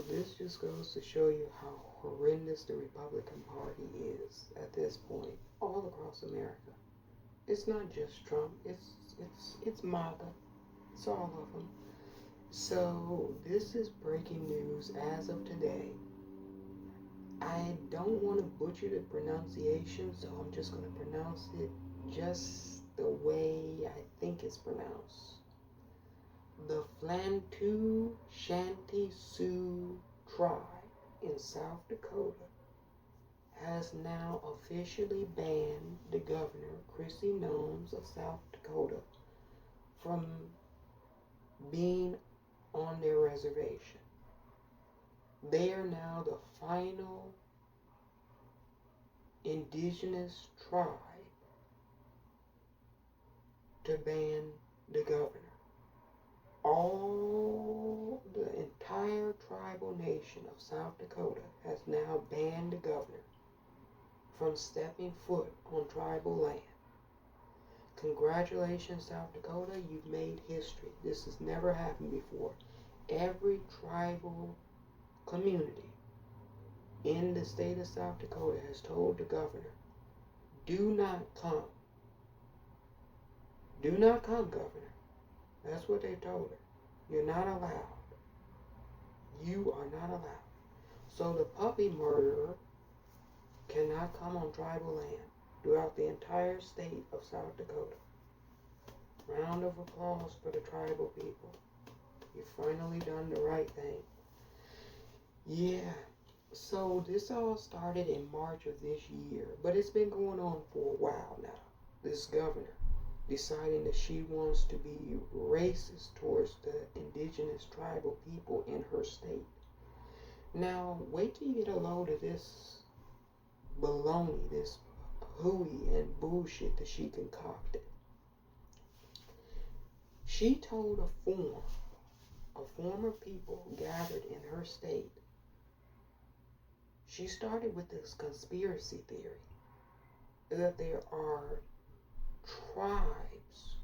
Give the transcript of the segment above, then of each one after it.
this just goes to show you how horrendous the Republican Party is at this point, all across America. It's not just Trump. It's MAGA. It's all of them. So this is breaking news as of today. I don't want to butcher the pronunciation, so I'm just going to pronounce it just the way I think it's pronounced. The Flantu Shanty Sioux tribe in South Dakota has now officially banned the governor, Kristi Noem of South Dakota, from being on their reservation. They are now the final indigenous tribe to ban the governor. All the entire tribal nation of South Dakota has now banned the governor from stepping foot on tribal land. Congratulations, South Dakota, you've made history. This has never happened before. Every tribal community in the state of South Dakota has told the governor, do not come. Do not come, governor. That's what they told her. You're not allowed. You are not allowed. So the puppy murderer cannot come on tribal land throughout the entire state of South Dakota. Round of applause for the tribal people. You've finally done the right thing. Yeah, so this all started in March of this year, but it's been going on for a while now. This governor deciding that she wants to be racist towards the indigenous tribal people in her state. Now, wait till you get a load of this baloney, this hooey and bullshit that she concocted. She told a form of people gathered in her state. She started with this conspiracy theory that there are tribes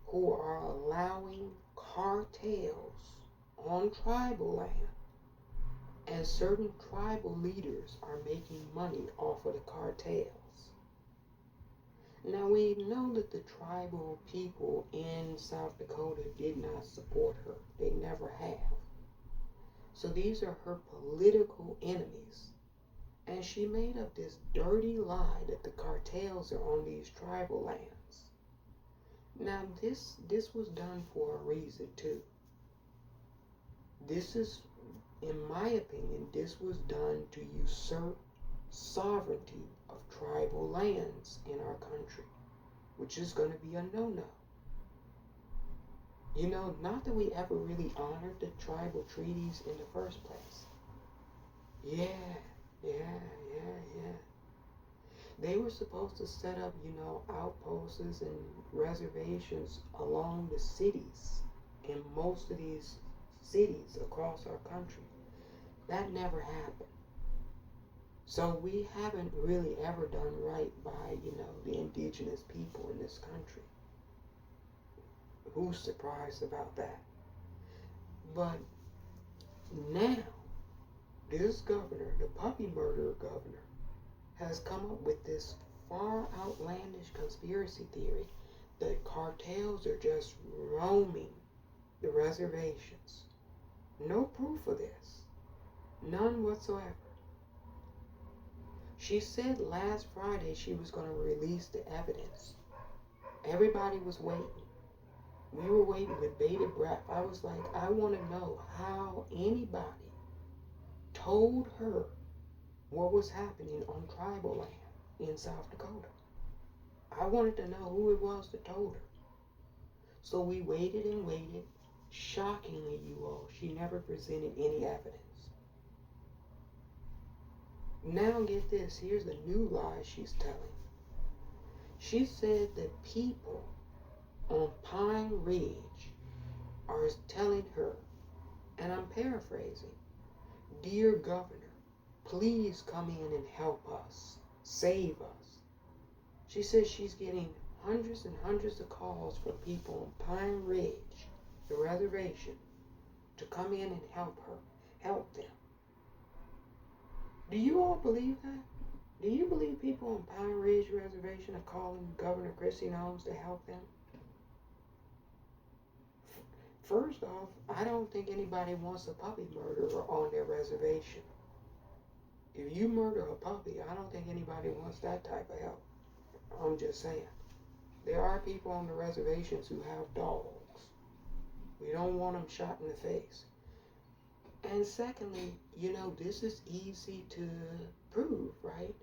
who are allowing cartels on tribal land, and certain tribal leaders are making money off of the cartels. Now we know that the tribal people in South Dakota did not support her. They never have. So these are her political enemies. And she made up this dirty lie that the cartels are on these tribal lands. Now this was done for a reason too. This is, in my opinion, this was done to usurp sovereignty of tribal lands in our country, which is going to be a no-no. You know, not that we ever really honored the tribal treaties in the first place. Yeah. They were supposed to set up, outposts and reservations along the cities in most of these cities across our country. That never happened. So we haven't really ever done right by, the indigenous people in this country. Who's surprised about that? But now, this governor, the puppy murderer governor, has come up with this far outlandish conspiracy theory that cartels are just roaming the reservations. No proof of this. None whatsoever. She said last Friday she was going to release the evidence. Everybody was waiting. We were waiting with bated breath. I was like, I want to know how anybody told her what was happening on tribal land in South Dakota. I wanted to know who it was that told her. So we waited and waited. Shockingly, you all, she never presented any evidence. Now get this, here's the new lie she's telling. She said that people on Pine Ridge are telling her, and I'm paraphrasing, "Dear Governor, please come in and help us, save us." She says she's getting hundreds and hundreds of calls from people on Pine Ridge, the reservation, to come in and help her. help them. Do you all believe that? Do you believe people on Pine Ridge Reservation are calling Governor Kristi Noem to help them? First off, I don't think anybody wants a puppy murderer on their reservation. If you murder a puppy, I don't think anybody wants that type of help. I'm just saying. There are people on the reservations who have dogs. We don't want them shot in the face. And secondly, this is easy to prove, right?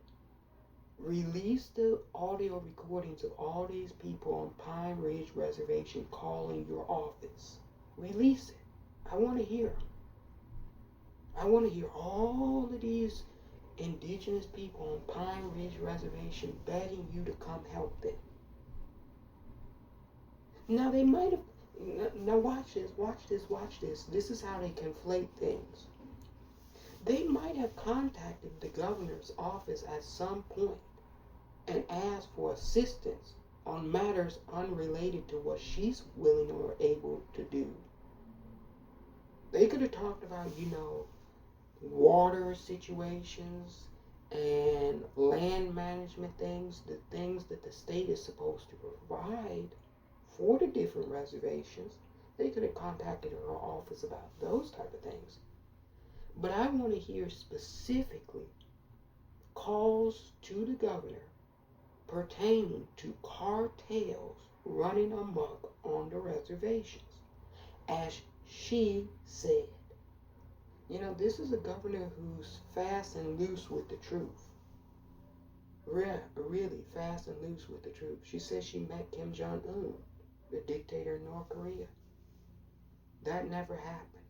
Release the audio recordings of all these people on Pine Ridge Reservation calling your office. Release it. I want to hear them. I want to hear all of these indigenous people on Pine Ridge Reservation begging you to come help them. Now they might have, now watch this. This is how they conflate things. They might have contacted the governor's office at some point and asked for assistance on matters unrelated to what she's willing or able to do. They could have talked about, water situations and land management things, the things that the state is supposed to provide for the different reservations. They could have contacted her office about those type of things. But I want to hear specifically calls to the governor pertaining to cartels running amok on the reservations, as she said. This is a governor who's fast and loose with the truth. Really fast and loose with the truth. She says she met Kim Jong-un, the dictator in North Korea. That never happened.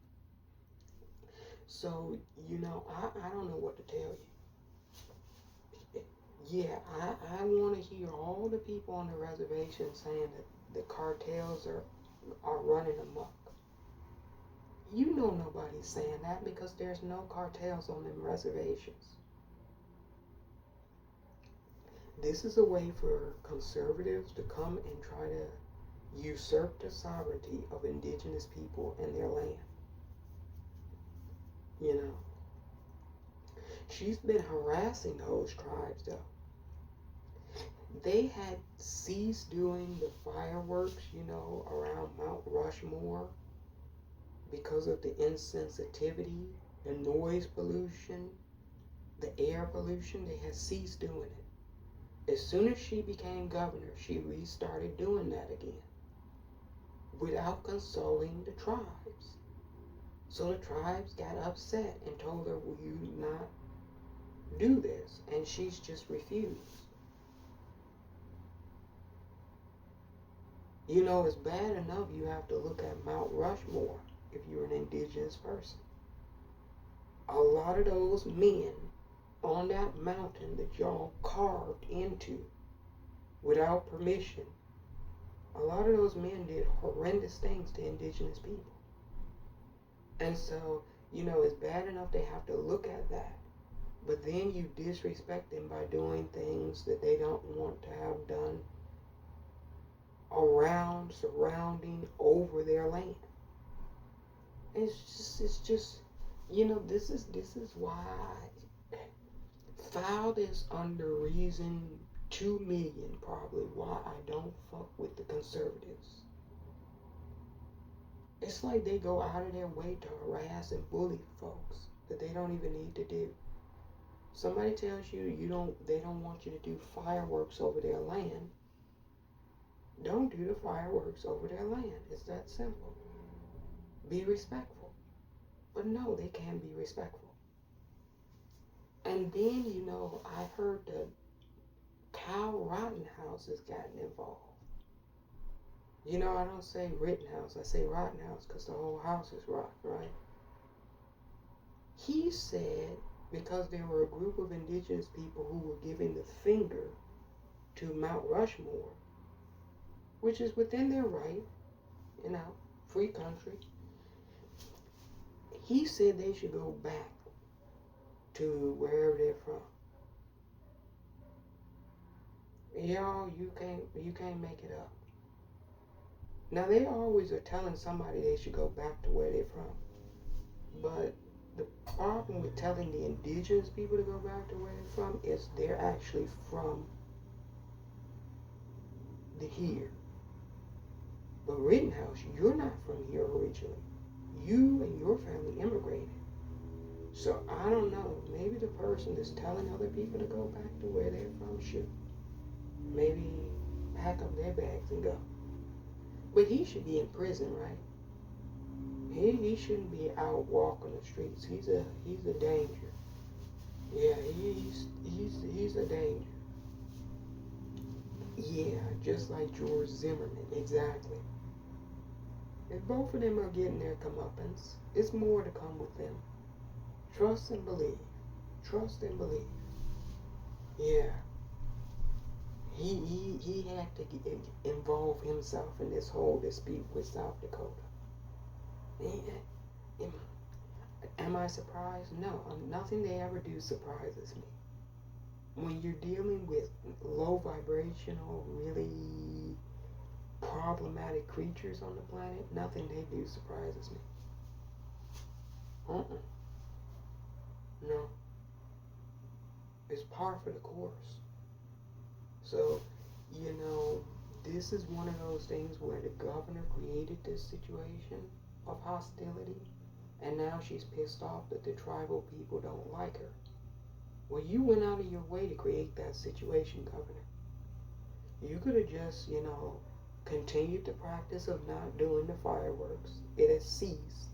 So, I don't know what to tell you. Yeah, I want to hear all the people on the reservation saying that the cartels are running amok. Nobody's saying that because there's no cartels on them reservations. This is a way for conservatives to come and try to usurp the sovereignty of indigenous people and their land. She's been harassing those tribes, though. They had ceased doing the fireworks, around Mount Rushmore because of the insensitivity, the noise pollution, the air pollution. They had ceased doing it. As soon as she became governor, she restarted doing that again without consulting the tribes. So the tribes got upset and told her, will you not do this? And she's just refused. It's bad enough you have to look at Mount Rushmore if you're an indigenous person. A lot of those men on that mountain that y'all carved into without permission, a lot of those men did horrendous things to indigenous people. And so, it's bad enough they have to look at that. But then you disrespect them by doing things that they don't want to have done around, surrounding, over their land. It's just, this is why I filed this under reason 2 million probably why I don't fuck with the conservatives. It's like they go out of their way to harass and bully folks that they don't even need to do. Somebody tells you they don't want you to do fireworks over their land. Don't do the fireworks over their land. It's that simple. Be respectful. But no, they can't be respectful. And then, I heard the Kyle Rittenhouse has gotten involved. I don't say Rittenhouse, I say Rittenhouse because the whole house is rotten, right? He said because there were a group of indigenous people who were giving the finger to Mount Rushmore, which is within their right, free country. He said they should go back to wherever they're from. Y'all, you can't make it up. Now they always are telling somebody they should go back to where they're from. But The problem with telling the indigenous people to go back to where they're from is they're actually from the here. But Rittenhouse, you're not from here originally. You and your family immigrated. So I don't know. Maybe the person that's telling other people to go back to where they're from should maybe pack up their bags and go. But he should be in prison, right? He shouldn't be out walking the streets. He's a danger. Yeah, he's a danger. Yeah, just like George Zimmerman, exactly. If both of them are getting their comeuppance, it's more to come with them. Trust and believe. Trust and believe. Yeah. He had to involve himself in this whole dispute with South Dakota. Am I surprised? No. Nothing they ever do surprises me. When you're dealing with low vibrational, really problematic creatures on the planet, nothing they do surprises me. No. It's par for the course. So, this is one of those things where the governor created this situation of hostility, and now she's pissed off that the tribal people don't like her. Well, you went out of your way to create that situation, Governor. You could have just, continued the practice of not doing the fireworks. It has ceased.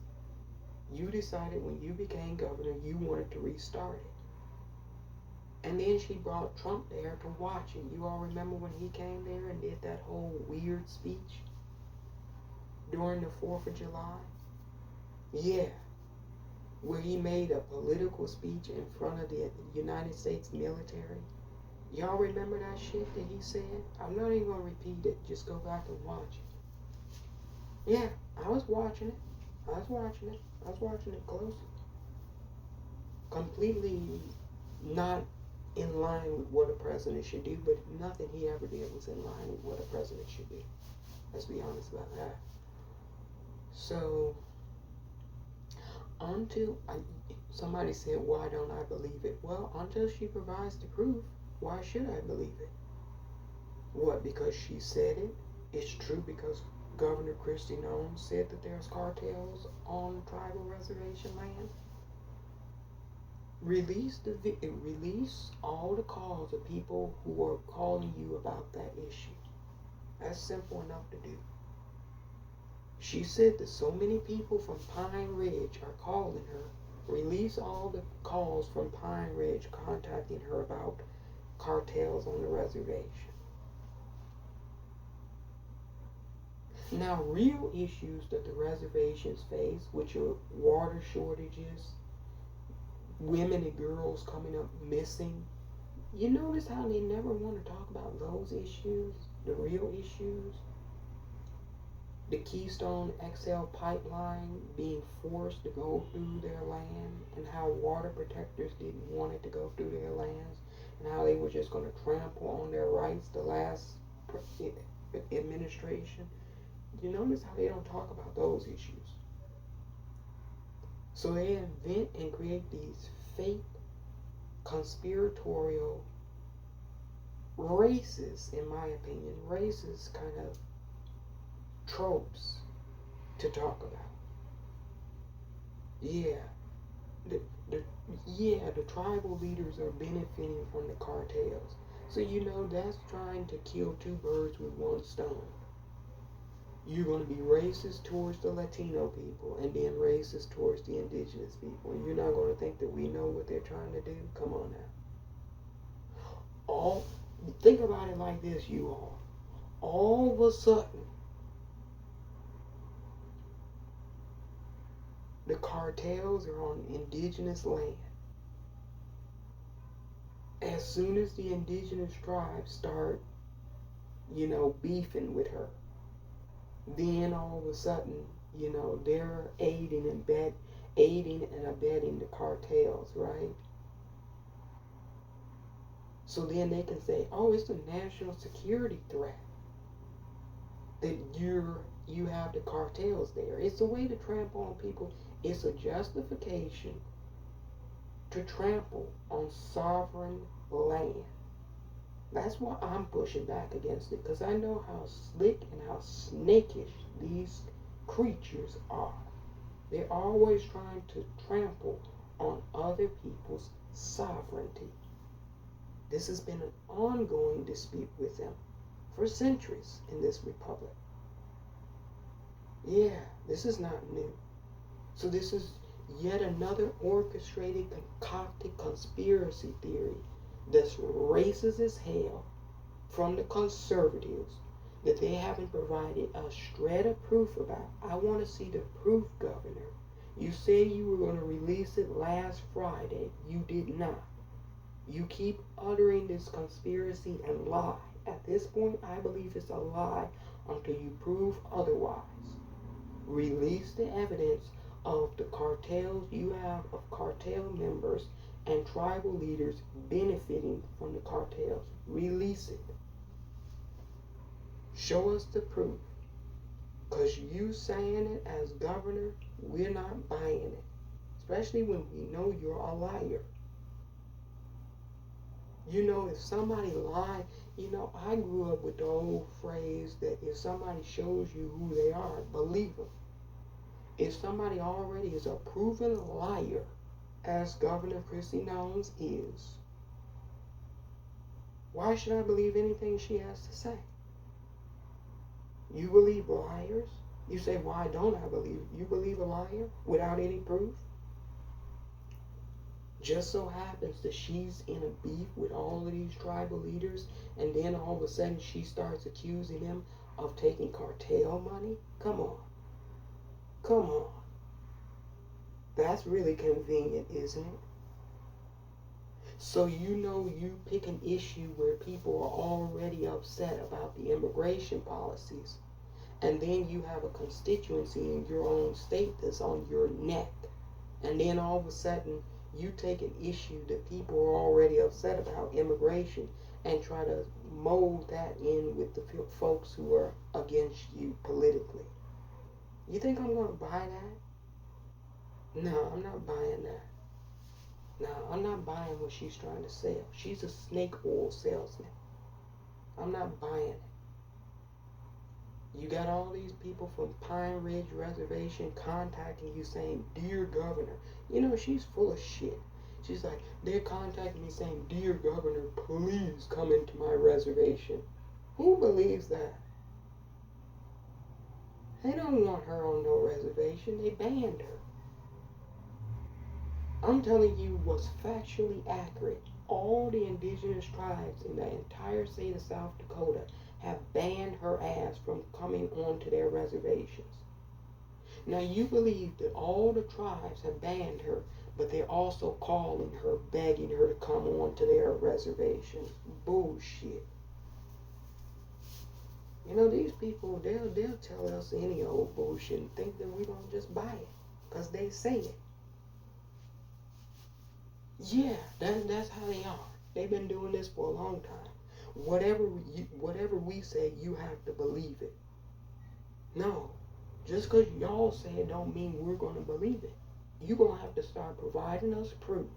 You decided when you became governor you wanted to restart it. And then she brought Trump there to watch it. You all remember when he came there and did that whole weird speech during the 4th of July? Yeah. Where he made a political speech in front of the United States military. Y'all remember that shit that he said? I'm not even going to repeat it. Just go back and watch it. Yeah, I was watching it. I was watching it closely. Completely not in line with what a president should do, but nothing he ever did was in line with what a president should do. Let's be honest about that. So, somebody said, why don't I believe it? Well, until she provides the proof, why should I believe it? What, because she said it? It's true because Governor Kristi Noem said that there's cartels on tribal reservation land? Release all the calls of people who are calling you about that issue. That's simple enough to do. She said that so many people from Pine Ridge are calling her. Release all the calls from Pine Ridge contacting her about cartels on the reservation. Now, real issues that the reservations face, which are water shortages, women and girls coming up missing, you notice how they never want to talk about those issues, the real issues? The Keystone XL pipeline being forced to go through their land, and how water protectors didn't want it to go through their lands, and how they were just going to trample on their rights the last administration. You notice how they don't talk about those issues. So they invent and create these fake, conspiratorial, racist, in my opinion, racist kind of tropes to talk about. Yeah. The tribal leaders are benefiting from the cartels. So that's trying to kill two birds with one stone. You're going to be racist towards the Latino people and then racist towards the indigenous people. And you're not going to think that we know what they're trying to do? Come on now. Think about it like this, you all. All of a sudden, the cartels are on indigenous land. As soon as the indigenous tribes start, beefing with her, then all of a sudden, they're aiding and abetting the cartels, right? So then they can say, oh, it's a national security threat that you're you have the cartels there. It's a way to trample on people. It's a justification to trample on sovereign land. That's why I'm pushing back against it, because I know how slick and how snakish these creatures are. They're always trying to trample on other people's sovereignty. This has been an ongoing dispute with them for centuries in this republic. Yeah, this is not new. So this is yet another orchestrated, concocted conspiracy theory that's racist as hell from the conservatives that they haven't provided a shred of proof about. I want to see the proof, Governor. You said you were going to release it last Friday. You did not. You keep uttering this conspiracy and lie. At this point, I believe it's a lie until you prove otherwise. Release the evidence of the cartels you have of cartel members and tribal leaders benefiting from the cartels. Release it. Show us the proof. Because you saying it as governor, we're not buying it. Especially when we know you're a liar. You know, if somebody lied, I grew up with the old phrase that if somebody shows you who they are, believe them. If somebody already is a proven liar, as Governor Kristi Noem is, why should I believe anything she has to say? You believe liars? You say, why don't I believe? You believe a liar without any proof? Just so happens that she's in a beef with all of these tribal leaders, and then all of a sudden she starts accusing them of taking cartel money? Come on. Come on. That's really convenient, isn't it? So you pick an issue where people are already upset about the immigration policies, and then you have a constituency in your own state that's on your neck, and then all of a sudden you take an issue that people are already upset about, immigration, and try to mold that in with the folks who are against you politically. You think I'm going to buy that? No, I'm not buying that. No, I'm not buying what she's trying to sell. She's a snake oil salesman. I'm not buying it. You got all these people from Pine Ridge Reservation contacting you saying, "Dear Governor." She's full of shit. She's like, they're contacting me saying, "Dear Governor, please come into my reservation." Who believes that? They don't want her on no reservation. They banned her. I'm telling you what's factually accurate. All the indigenous tribes in the entire state of South Dakota have banned her ass from coming onto their reservations. Now you believe that all the tribes have banned her, but they're also calling her, begging her to come onto their reservations. Bullshit. These people, they'll tell us any old bullshit and think that we don't just buy it, because they say it. Yeah, that's how they are. They've been doing this for a long time. Whatever we say, you have to believe it. No, just because y'all say it don't mean we're going to believe it. You're going to have to start providing us proof.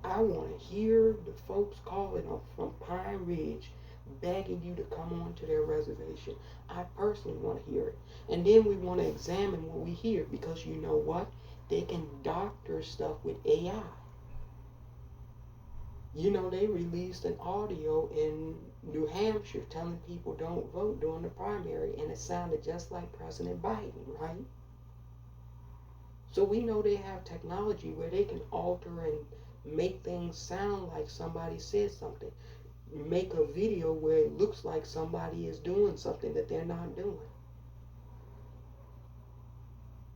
I want to hear the folks calling up from Pine Ridge begging you to come on to their reservation. I personally want to hear it. And then we want to examine what we hear, because you know what? They can doctor stuff with AI. They released an audio in New Hampshire telling people don't vote during the primary, and it sounded just like President Biden, right? So we know they have technology where they can alter and make things sound like somebody said something. Make a video where it looks like somebody is doing something that they're not doing.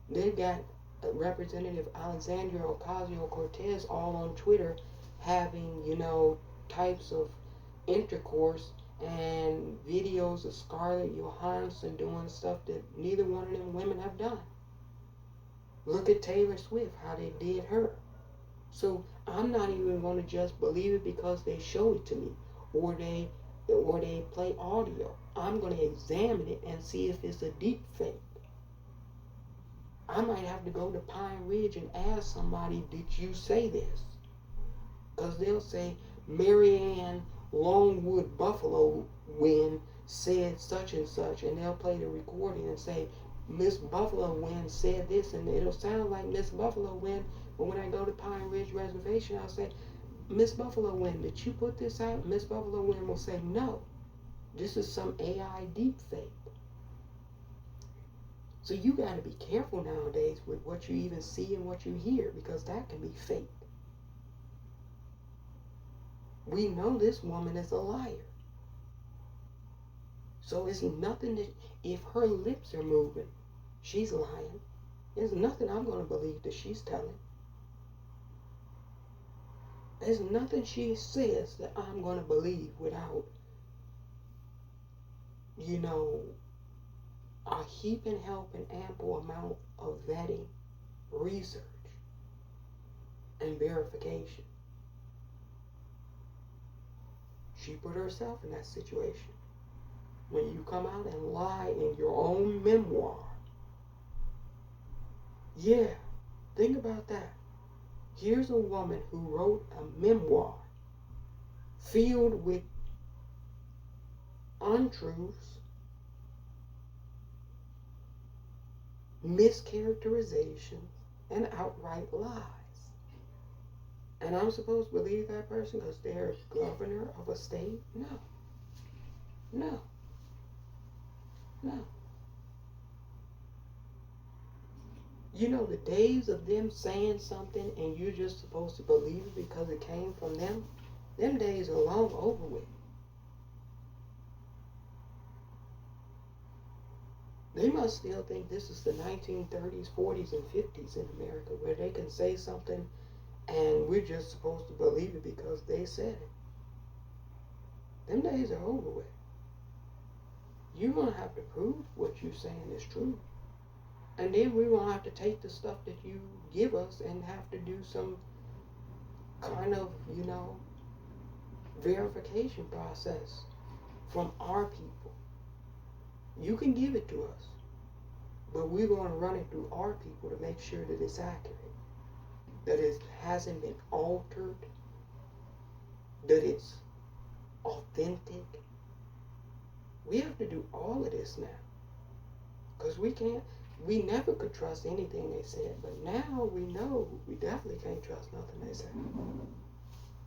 They've got Representative Alexandria Ocasio-Cortez all on Twitter having, types of intercourse and videos of Scarlett Johansson doing stuff that neither one of them women have done. Look at Taylor Swift, how they did her. So I'm not even going to just believe it because they show it to me, or they or they play audio. I'm going to examine it and see if it's a deep fake. I might have to go to Pine Ridge and ask somebody, did you say this? Because they'll say, Marianne Longwood Buffalo Wind said such and such, and they'll play the recording and say, Miss Buffalo Wind said this, and it'll sound like Miss Buffalo Wind, but when I go to Pine Ridge Reservation, I'll say, Miss Buffalo Wind, did you put this out? Miss Buffalo Wind will say, no, this is some AI deep fake. So you got to be careful nowadays with what you even see and what you hear, because that can be fake. We know this woman is a liar. So it's nothing that, if her lips are moving, she's lying. There's nothing I'm going to believe that she's telling. There's nothing she says that I'm going to believe without, a heaping help and ample amount of vetting, research, and verification. She put herself in that situation. When you come out and lie in your own memoir, yeah, think about that. Here's a woman who wrote a memoir filled with untruths, mischaracterizations, and outright lies. And I'm supposed to believe that person because they're a governor of a state? No. No. No. The days of them saying something and you're just supposed to believe it because it came from them days are long over with. They must still think this is the 1930s, 40s, and 50s in America, where they can say something and we're just supposed to believe it because they said it. Them days are over with. You're going to have to prove what you're saying is true. And then we're going to have to take the stuff that you give us and have to do some kind of, verification process from our people. You can give it to us, but we're going to run it through our people to make sure that it's accurate, that it hasn't been altered, that it's authentic. We have to do all of this now, because we never could trust anything they said, but now we know we definitely can't trust nothing they said.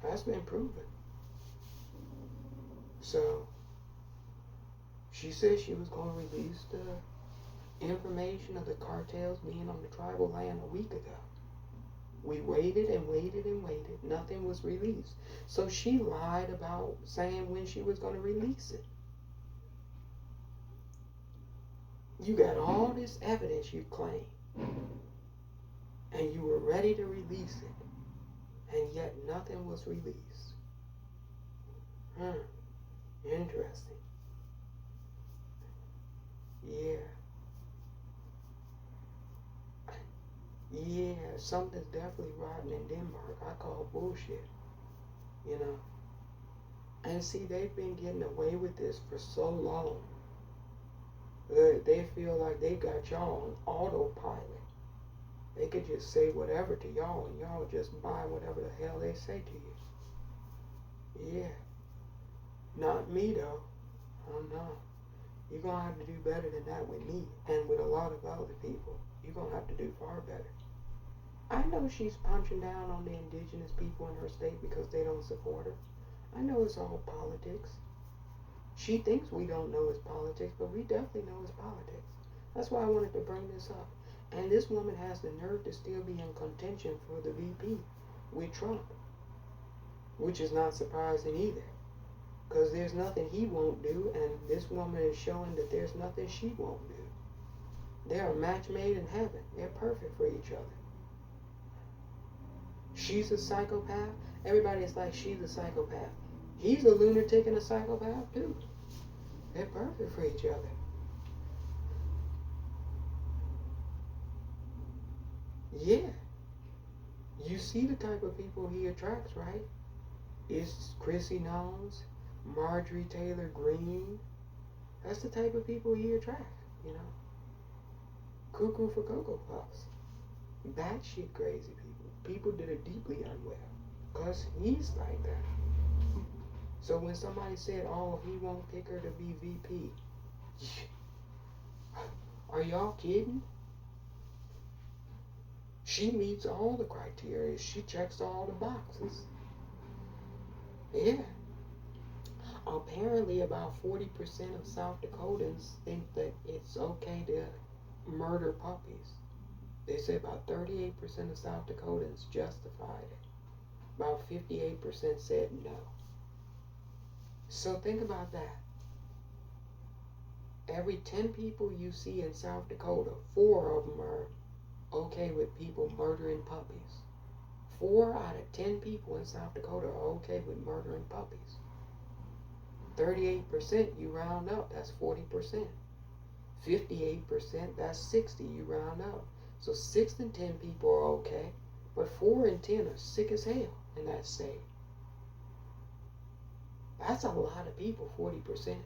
That's been proven. So, she said she was going to release the information of the cartels being on the tribal land a week ago. We waited and waited and waited. Nothing was released. So she lied about saying when she was going to release it. You got all this evidence you claim, and you were ready to release it, and yet nothing was released. Interesting. Yeah, something's definitely rotten in Denmark. I call bullshit, And see, they've been getting away with this for so long. They feel like they got y'all on autopilot. They could just say whatever to y'all, and y'all just buy whatever the hell they say to you. Yeah. Not me, though. Oh, no. You're going to have to do better than that with me, and with a lot of other people. You're going to have to do far better. I know she's punching down on the indigenous people in her state because they don't support her. I know it's all politics. She thinks we don't know it's politics, but we definitely know it's politics. That's why I wanted to bring this up. And this woman has the nerve to still be in contention for the VP with Trump, which is not surprising either, because there's nothing he won't do, and this woman is showing that there's nothing she won't do. They're a match made in heaven. They're perfect for each other. She's a psychopath. Everybody's like, she's a psychopath. He's a lunatic and a psychopath too. They're perfect for each other. Yeah. You see the type of people he attracts, right? It's Kristi Noem, Marjorie Taylor Greene. That's the type of people he attracts, you know. Cuckoo for Cocoa Puffs. Batshit crazy people. People that are deeply unwell. Because he's like that. So when somebody said, oh, he won't pick her to be VP. Are y'all kidding? She meets all the criteria. She checks all the boxes. Yeah. Apparently about 40% of South Dakotans think that it's okay to murder puppies. They say about 38% of South Dakotans justified it. About 58% said no. So think about that. Every 10 people you see in South Dakota, 4 of them are okay with people murdering puppies. 4 out of 10 people in South Dakota are okay with murdering puppies. 38% you round up, that's 40%. 58%, that's 60, you round up. So 6 in 10 people are okay, but 4 in 10 are sick as hell in that state. That's a lot of people, 40%.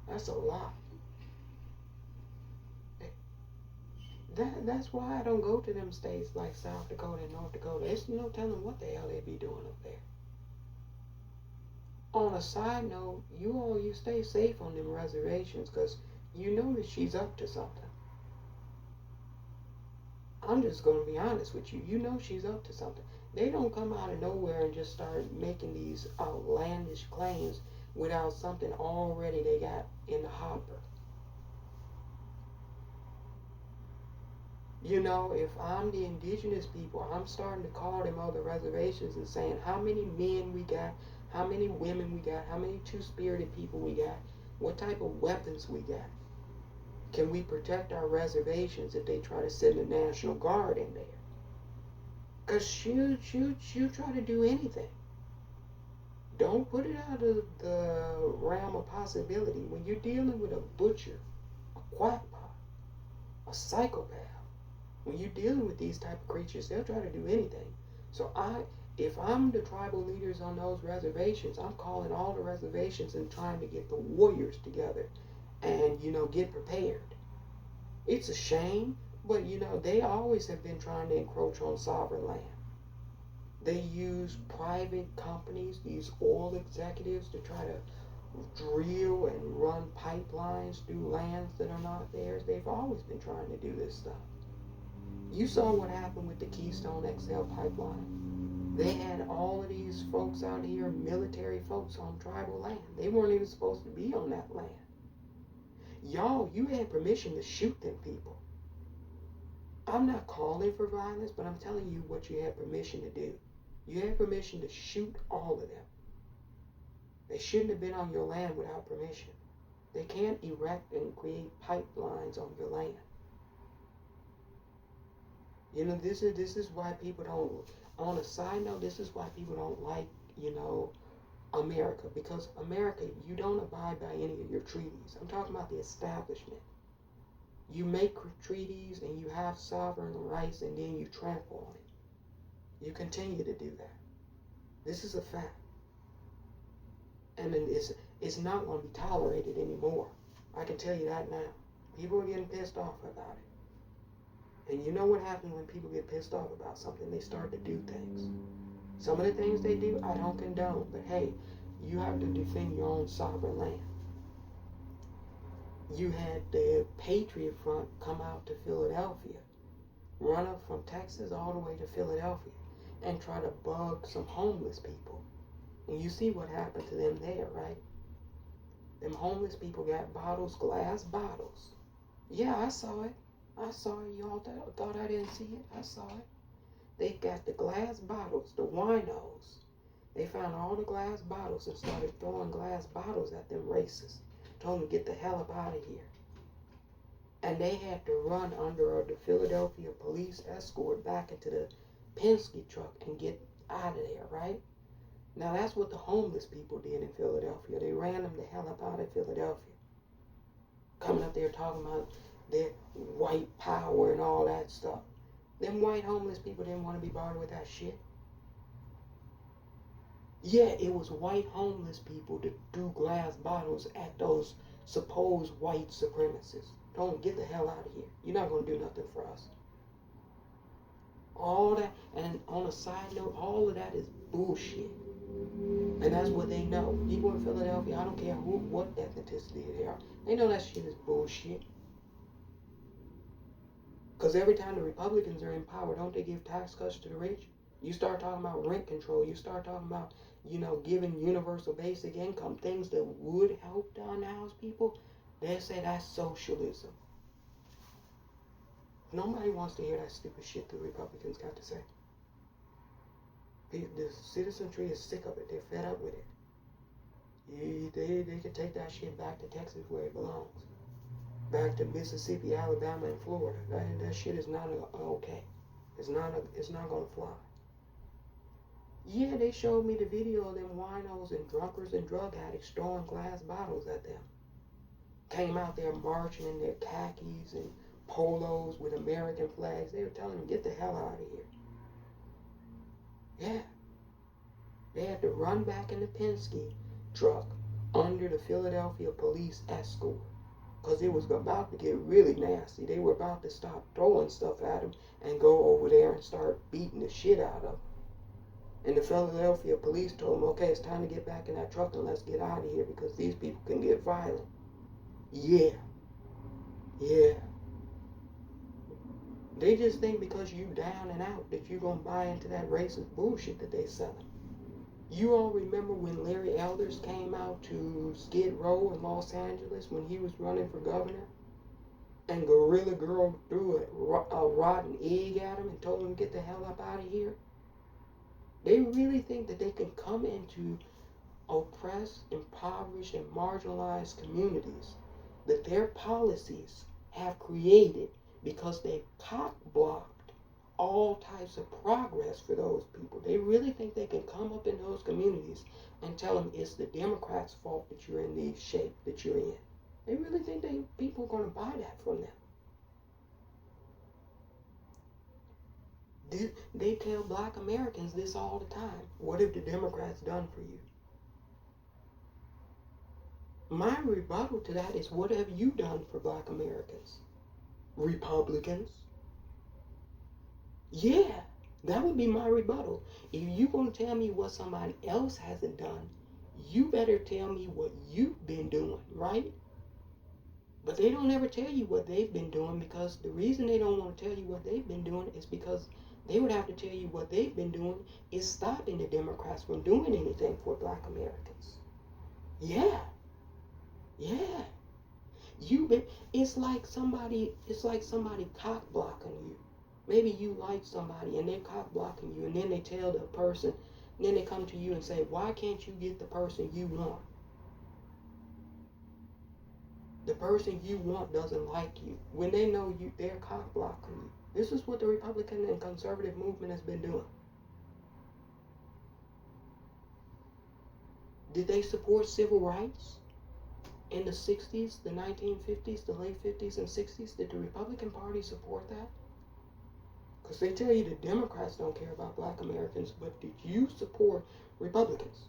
That's a lot. That's why I don't go to them states like South Dakota and North Dakota. There's no telling what the hell they be doing up there. On a side note, you stay safe on them reservations because you know that she's up to something. I'm just going to be honest with you. You know she's up to something. They don't come out of nowhere and just start making these outlandish claims without something already they got in the hopper. You know, if I'm the indigenous people, I'm starting to call them other reservations and saying how many men we got, how many women we got, how many two-spirited people we got, what type of weapons we got. Can we protect our reservations if they try to send the National Guard in there? Because she'll try to do anything. Don't put it out of the realm of possibility. When you're dealing with a butcher, a quackpot, a psychopath, when you're dealing with these type of creatures, they'll try to do anything. So if I'm the tribal leaders on those reservations, I'm calling all the reservations and trying to get the warriors together and, get prepared. It's a shame, but, they always have been trying to encroach on sovereign land. They use private companies, these oil executives, to try to drill and run pipelines through lands that are not theirs. They've always been trying to do this stuff. You saw what happened with the Keystone XL pipeline. They had all of these folks out here, military folks on tribal land. They weren't even supposed to be on that land. Y'all, you had permission to shoot them people. I'm not calling for violence, but I'm telling you what you had permission to do. You had permission to shoot all of them. They shouldn't have been on your land without permission. They can't erect and create pipelines on your land. This is why people don't, on a side note, this is why people don't like, America. Because America, you don't abide by any of your treaties. I'm talking about the establishment. You make treaties and you have sovereign rights and then you trample on it. You continue to do that. This is a fact. And then it's not going to be tolerated anymore. I can tell you that now. People are getting pissed off about it. And you know what happens when people get pissed off about something? They start to do things. Some of the things they do, I don't condone. But hey, you have to defend your own sovereign land. You had the Patriot Front come out to Philadelphia, run up from Texas all the way to Philadelphia, and try to bug some homeless people. And you see what happened to them there, right? Them homeless people got bottles, glass bottles. Yeah, I saw it. Y'all thought I didn't see it? I saw it. They got the glass bottles, the winos. They found all the glass bottles and started throwing glass bottles at them racists. Told them to get the hell up out of here. And they had to run under the Philadelphia police escort back into the Penske truck and get out of there, right? Now that's what the homeless people did in Philadelphia. They ran them the hell up out of Philadelphia. Coming up there talking about their white power and all that stuff. Them white homeless people didn't want to be bothered with that shit. Yeah, it was white homeless people that threw glass bottles at those supposed white supremacists. Don't get the hell out of here. You're not going to do nothing for us. All that, and on a side note, all of that is bullshit. And that's what they know. People in Philadelphia, I don't care what ethnicity they are, they know that shit is bullshit. Because every time the Republicans are in power, don't they give tax cuts to the rich? You start talking about rent control, you start talking about, giving universal basic income, things that would help the unhoused people, they say that's socialism. Nobody wants to hear that stupid shit the Republicans got to say. The citizenry is sick of it. They're fed up with it. They can take that shit back to Texas where it belongs. Back to Mississippi, Alabama, and Florida. That shit is not okay. It's not gonna fly. Yeah, they showed me the video of them winos and drunkards and drug addicts throwing glass bottles at them. Came out there marching in their khakis and polos with American flags. They were telling them, get the hell out of here. Yeah. They had to run back in the Penske truck under the Philadelphia police escort. Because it was about to get really nasty. They were about to stop throwing stuff at them and go over there and start beating the shit out of them. And the Philadelphia police told them, okay, it's time to get back in that truck and let's get out of here because these people can get violent. Yeah. They just think because you down and out that you're going to buy into that racist bullshit that they selling. You all remember when Larry Elders came out to Skid Row in Los Angeles when he was running for governor? And Gorilla Girl threw a rotten egg at him and told him to get the hell up out of here? They really think that they can come into oppressed, impoverished, and marginalized communities that their policies have created because they've cock-blocked all types of progress for those people. They really think they can come up in those communities and tell them it's the Democrats' fault that you're in the shape that you're in. They really think people are going to buy that from them. They tell black Americans this all the time. What have the Democrats done for you? My rebuttal to that is, what have you done for black Americans? Republicans? Yeah, that would be my rebuttal. If you're going to tell me what somebody else hasn't done, you better tell me what you've been doing, right? But they don't ever tell you what they've been doing, because the reason they don't want to tell you what they've been doing is because they would have to tell you what they've been doing is stopping the Democrats from doing anything for black Americans. Yeah. It's like somebody cock blocking you. Maybe you like somebody and they're cock blocking you, and then they tell the person, and then they come to you and say, why can't you get the person you want? The person you want doesn't like you. When they know you, they're cock blocking you. This is what the Republican and conservative movement has been doing. Did they support civil rights in the 60s, the 1950s, the late 50s and 60s? Did the Republican Party support that? Because they tell you the Democrats don't care about black Americans, but did you support Republicans?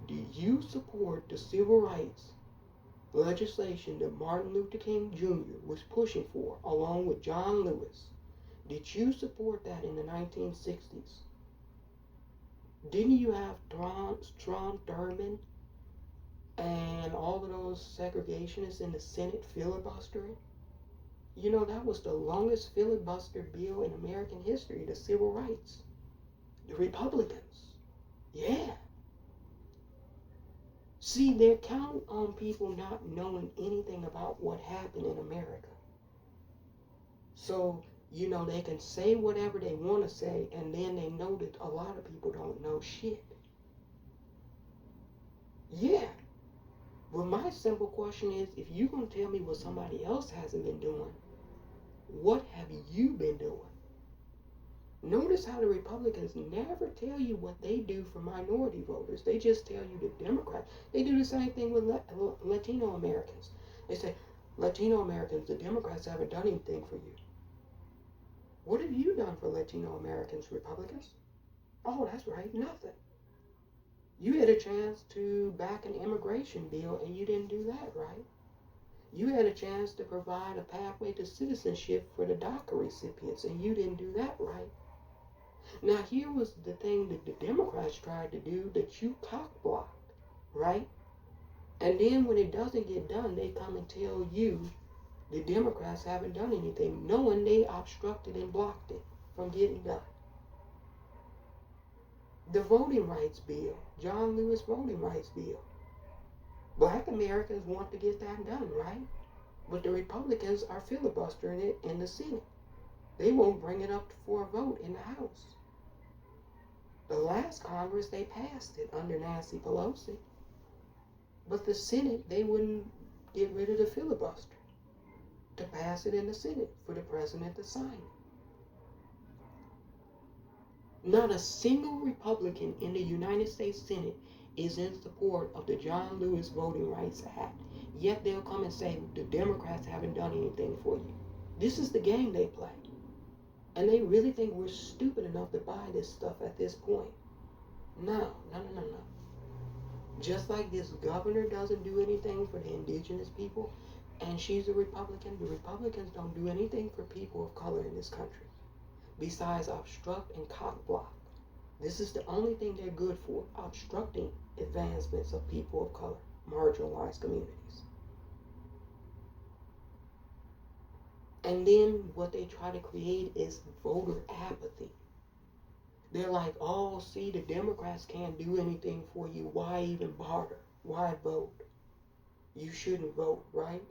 Did you support the civil rights legislation that Martin Luther King Jr. was pushing for, along with John Lewis? Did you support that in the 1960s? Didn't you have Strom Thurmond and all of those segregationists in the Senate filibustering? You know, that was the longest filibuster bill in American history, the civil rights. The Republicans. Yeah. See, they're counting on people not knowing anything about what happened in America. So, you know, they can say whatever they want to say, and then they know that a lot of people don't know shit. Yeah. Well, my simple question is, if you're going to tell me what somebody else hasn't been doing, what have you been doing? Notice how the Republicans never tell you what they do for minority voters. They just tell you the Democrats. They do the same thing with Latino Americans. They say, Latino Americans, the Democrats haven't done anything for you. What have you done for Latino Americans, Republicans? Oh, that's right, nothing. You had a chance to back an immigration bill and you didn't do that, right? You had a chance to provide a pathway to citizenship for the DACA recipients and you didn't do that, right? Now, here was the thing that the Democrats tried to do that you cock-blocked, right? And then when it doesn't get done, they come and tell you the Democrats haven't done anything, knowing they obstructed and blocked it from getting done. The voting rights bill, John Lewis voting rights bill. Black Americans want to get that done, right? But the Republicans are filibustering it in the Senate. They won't bring it up for a vote in the House. The last Congress, they passed it under Nancy Pelosi. But the Senate, they wouldn't get rid of the filibuster to pass it in the Senate for the president to sign it. Not a single Republican in the United States Senate is in support of the John Lewis Voting Rights Act. Yet they'll come and say the Democrats haven't done anything for you. This is the game they play. And they really think we're stupid enough to buy this stuff at this point. No. Just like this governor doesn't do anything for the indigenous people, and she's a Republican, the Republicans don't do anything for people of color in this country besides obstruct and cock-block. This is the only thing they're good for, obstructing advancements of people of color, marginalized communities. And then what they try to create is voter apathy. They're like, oh, see, the Democrats can't do anything for you. Why even bother? Why vote? You shouldn't vote, right?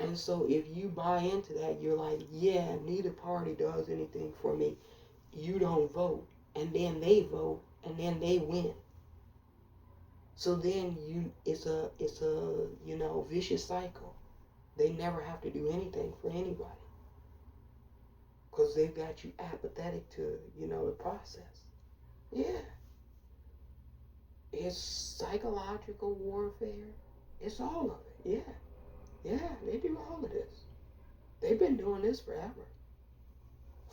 And so if you buy into that, you're like, yeah, neither party does anything for me. You don't vote. And then they vote, and then they win. So then it's a vicious cycle. They never have to do anything for anybody, because they've got you apathetic to, the process. Yeah. It's psychological warfare. It's all of it. Yeah, they do all of this. They've been doing this forever.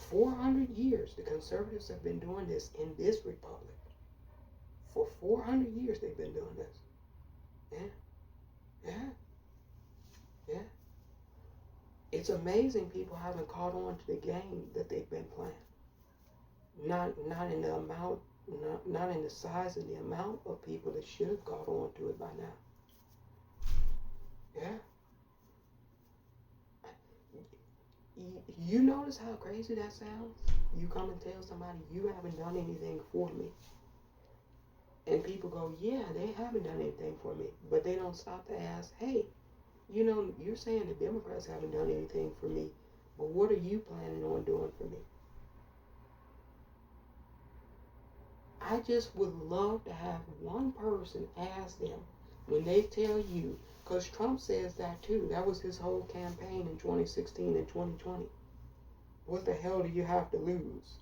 400 years, the conservatives have been doing this in this republic. For 400 years, they've been doing this. Yeah. It's amazing people haven't caught on to the game that they've been playing. Not in the amount, not in the size and the amount of people that should have caught on to it by now. Yeah. You notice how crazy that sounds? You come and tell somebody you haven't done anything for me. And people go, yeah, they haven't done anything for me. But they don't stop to ask, hey, you're saying the Democrats haven't done anything for me, but what are you planning on doing for me? I just would love to have one person ask them when they tell you, because Trump says that too. That was his whole campaign in 2016 and 2020. What the hell do you have to lose?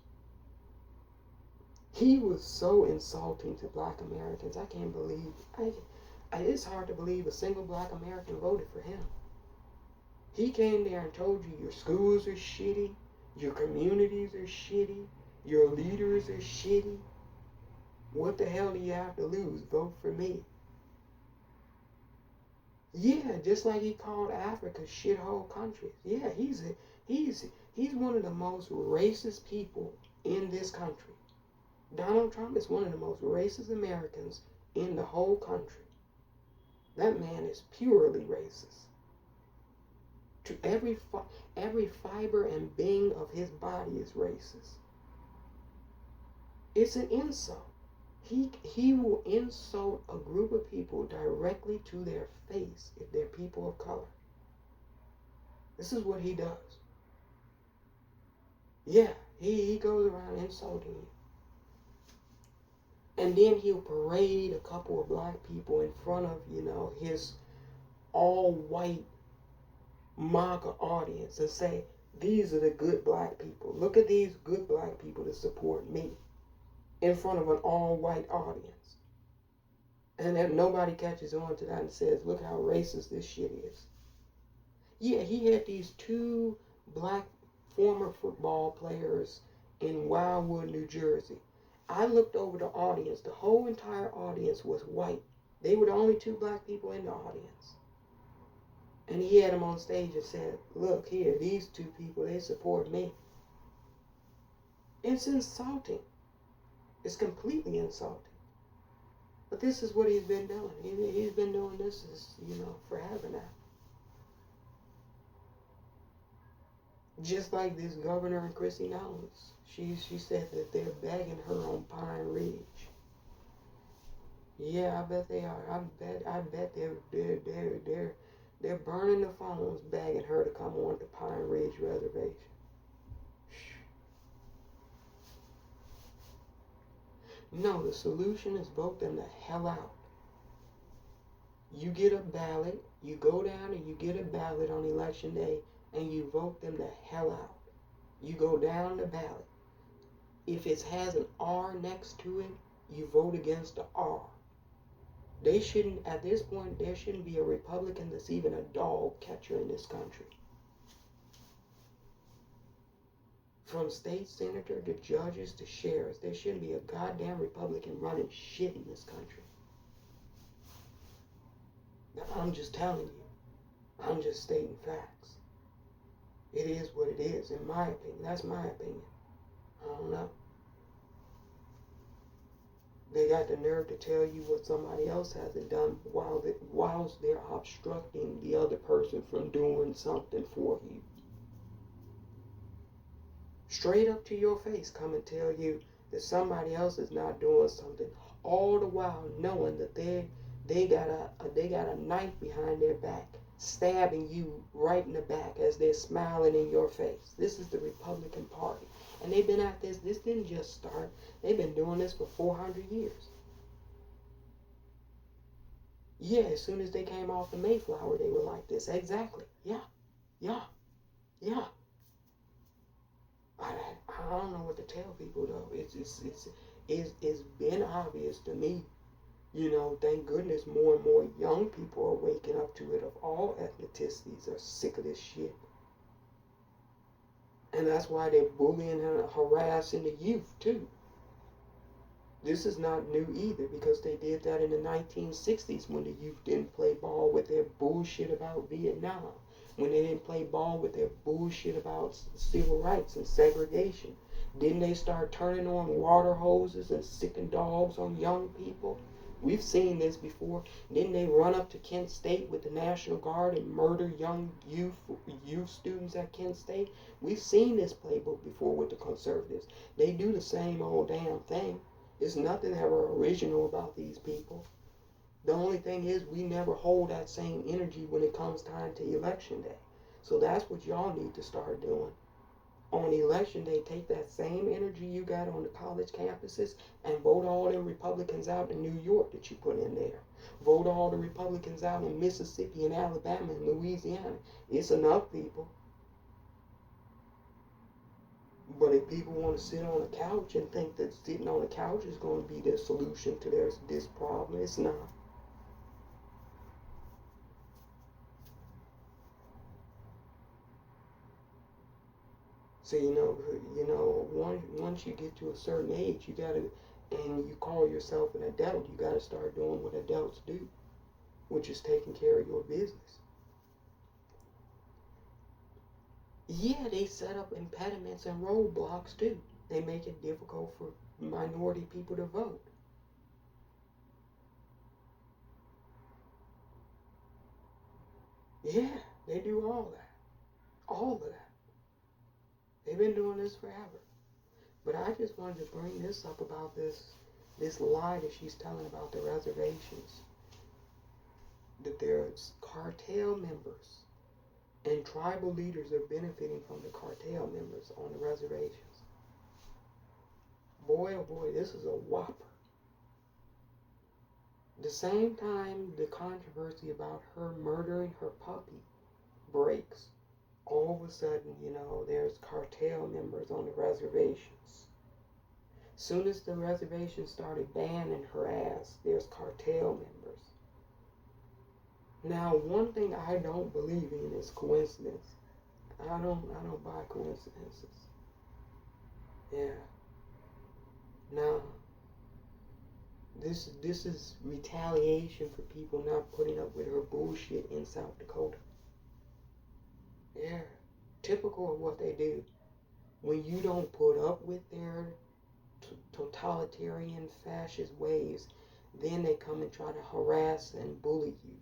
He was so insulting to black Americans. I can't believe it's hard to believe a single black American voted for him. He came there and told you your schools are shitty, your communities are shitty, your leaders are shitty. What the hell do you have to lose? Vote for me. Yeah, just like he called Africa shithole countries. Yeah, he's one of the most racist people in this country. Donald Trump is one of the most racist Americans in the whole country. That man is purely racist. To every fiber and being of his body is racist. It's an insult. He will insult a group of people directly to their face if they're people of color. This is what he does. Yeah, he goes around insulting you. And then he'll parade a couple of black people in front of, his all-white MAGA audience and say, these are the good black people. Look at these good black people that support me, in front of an all-white audience. And then nobody catches on to that and says, look how racist this shit is. Yeah, he had these two black former football players in Wildwood, New Jersey. I looked over the audience. The whole entire audience was white. They were the only two black people in the audience. And he had them on stage and said, look here, these two people, they support me. It's insulting. It's completely insulting. But this is what he's been doing. He's been doing this, forever now. Just like this governor in Kristi Noem. She said that they're bagging her on Pine Ridge. Yeah, I bet they are. I bet they're burning the phones, bagging her to come on to Pine Ridge Reservation. No, the solution is vote them the hell out. You get a ballot, you go down and you get a ballot on election day, and you vote them the hell out. You go down the ballot. If it has an R next to it, you vote against the R. They shouldn't, at this point, there shouldn't be a Republican that's even a dog catcher in this country. From state senator to judges to sheriffs, there shouldn't be a goddamn Republican running shit in this country. Now, I'm just telling you. I'm just stating facts. It is what it is, in my opinion. That's my opinion. I don't know. They got the nerve to tell you what somebody else hasn't done whilst they're obstructing the other person from doing something for you. Straight up to your face come and tell you that somebody else is not doing something, all the while knowing that they got a knife behind their back, stabbing you right in the back as they're smiling in your face. This is the Republican Party. And they've been at this didn't just start. They've been doing this for 400 years. Yeah, as soon as they came off the Mayflower, they were like this. Exactly. Yeah. I don't know what to tell people, though. It's been obvious to me. Thank goodness more and more young people are waking up to it, of all ethnicities are sick of this shit. And that's why they're bullying and harassing the youth, too. This is not new either, because they did that in the 1960s when the youth didn't play ball with their bullshit about Vietnam, when they didn't play ball with their bullshit about civil rights and segregation. Didn't they start turning on water hoses and sicking dogs on young people? We've seen this before. Didn't they run up to Kent State with the National Guard and murder young youth students at Kent State? We've seen this playbook before with the conservatives. They do the same old damn thing. There's nothing ever original about these people. The only thing is we never hold that same energy when it comes time to election day. So that's what y'all need to start doing. On election day, take that same energy you got on the college campuses and vote all the Republicans out in New York that you put in there. Vote all the Republicans out in Mississippi and Alabama and Louisiana. It's enough people. But if people want to sit on a couch and think that sitting on a couch is going to be the solution to this problem, it's not. So, once you get to a certain age, you gotta, and you call yourself an adult, you gotta start doing what adults do, which is taking care of your business. Yeah, they set up impediments and roadblocks too. They make it difficult for minority people to vote. Yeah, they do all that. All of that. They've been doing this forever. But I just wanted to bring this up about this lie that she's telling about the reservations. That there's cartel members and tribal leaders are benefiting from the cartel members on the reservations. Boy, oh boy, this is a whopper. The same time the controversy about her murdering her puppy breaks, all of a sudden, there's cartel members on the reservations. Soon as the reservation started banning her ass, there's cartel members. Now, one thing I don't believe in is coincidence. I don't buy coincidences. Yeah. Now, This is retaliation for people not putting up with her bullshit in South Dakota. Yeah, typical of what they do. When you don't put up with their totalitarian fascist ways, then they come and try to harass and bully you.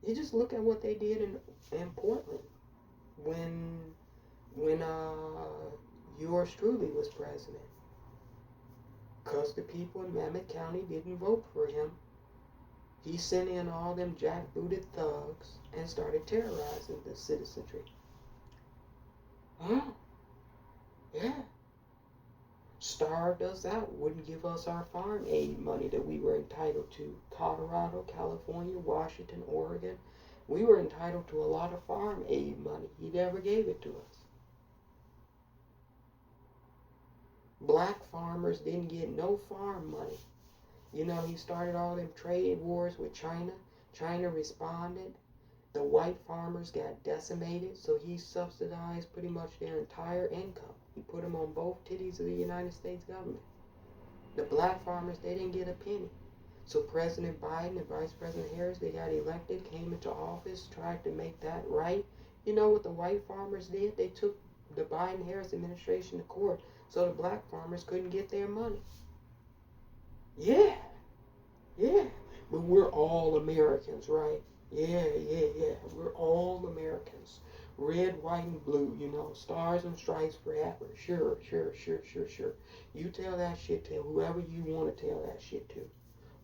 You just look at what they did in Portland when yours truly was president. Because the people in Mammoth County didn't vote for him, he sent in all them jackbooted thugs and started terrorizing the citizenry. Huh? Yeah. Starved us out, wouldn't give us our farm aid money that we were entitled to. Colorado, California, Washington, Oregon. We were entitled to a lot of farm aid money. He never gave it to us. Black farmers didn't get no farm money. You know, he started all them trade wars with China. China responded. The white farmers got decimated, so he subsidized pretty much their entire income. He put them on both titties of the United States government. The black farmers, they didn't get a penny. So President Biden and Vice President Harris, they got elected, came into office, tried to make that right. You know what the white farmers did? They took the Biden-Harris administration to court so the black farmers couldn't get their money. Yeah. But we're all Americans, right? Yeah. We're all Americans. Red, white, and blue, you know, stars and stripes forever. Sure. You tell that shit to whoever you want to tell that shit to.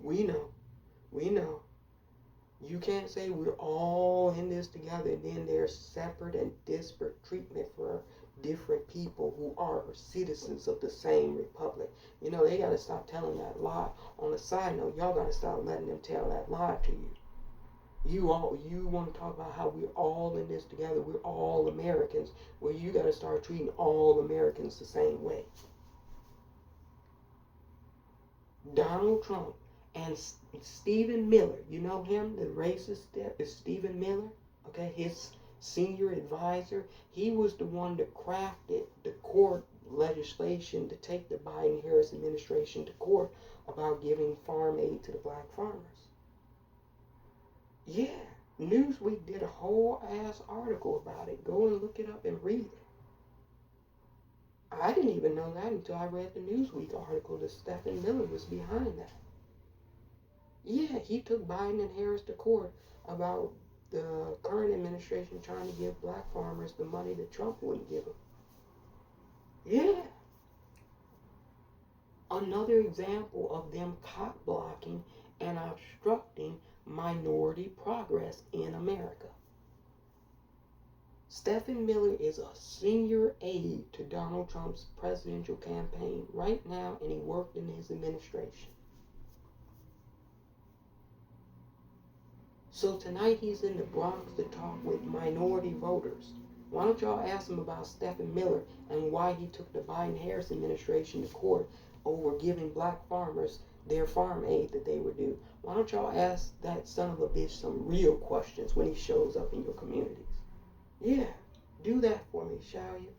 We know. You can't say we're all in this together and then there's separate and disparate treatment for different people who are citizens of the same republic. You know, they got to stop telling that lie. On a side note, y'all got to stop letting them tell that lie to you. You want to talk about how we're all in this together, we're all Americans. Well, you got to start treating all Americans the same way. Donald Trump and Stephen Miller, you know him, the racist is Stephen Miller, okay, his senior advisor. He was the one that crafted the court legislation to take the Biden-Harris administration to court about giving farm aid to the black farmers. Yeah, Newsweek did a whole ass article about it. Go and look it up and read it. I didn't even know that until I read the Newsweek article that Stephen Miller was behind that. Yeah, he took Biden and Harris to court about the current administration trying to give black farmers the money that Trump wouldn't give them. Yeah. Another example of them cock blocking and obstructing minority progress in America. Stephen Miller is a senior aide to Donald Trump's presidential campaign right now, and he worked in his administration. So tonight he's in the Bronx to talk with minority voters. Why don't y'all ask him about Stephen Miller and why he took the Biden-Harris administration to court over giving black farmers their farm aid that they were due? Why don't y'all ask that son of a bitch some real questions when he shows up in your communities? Yeah, do that for me, shall you?